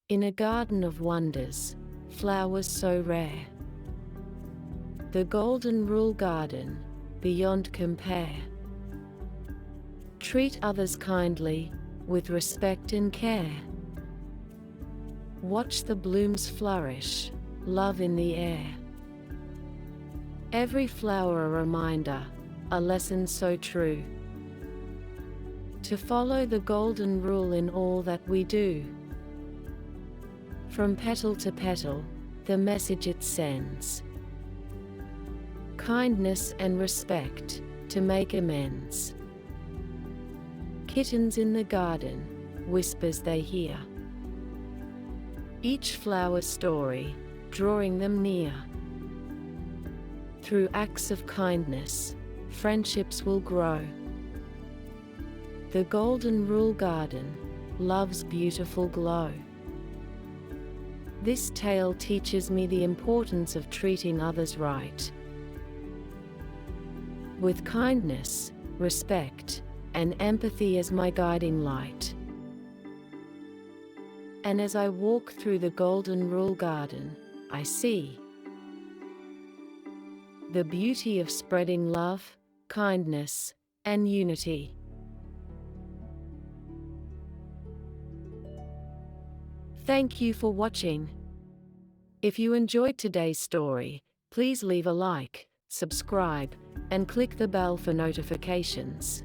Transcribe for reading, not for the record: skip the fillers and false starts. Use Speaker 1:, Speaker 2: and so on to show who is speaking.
Speaker 1: In a garden of wonders, flowers so rare. The golden rule garden, beyond compare. Treat others kindly, with respect and care. Watch the blooms flourish, love in the air. Every flower a reminder, a lesson so true. To follow the golden rule in all that we do. From petal to petal, the message it sends. Kindness and respect, to make amends. Kittens in the garden, whispers they hear. Each flower's story, drawing them near. Through acts of kindness, friendships will grow. The golden rule garden, love's beautiful glow. This tale teaches me the importance of treating others right. With kindness, respect, and empathy as my guiding light. And as I walk through the golden rule garden, I see the beauty of spreading love, kindness, and unity. Thank you for watching. If you enjoyed today's story, please leave a like, subscribe, and click the bell for notifications.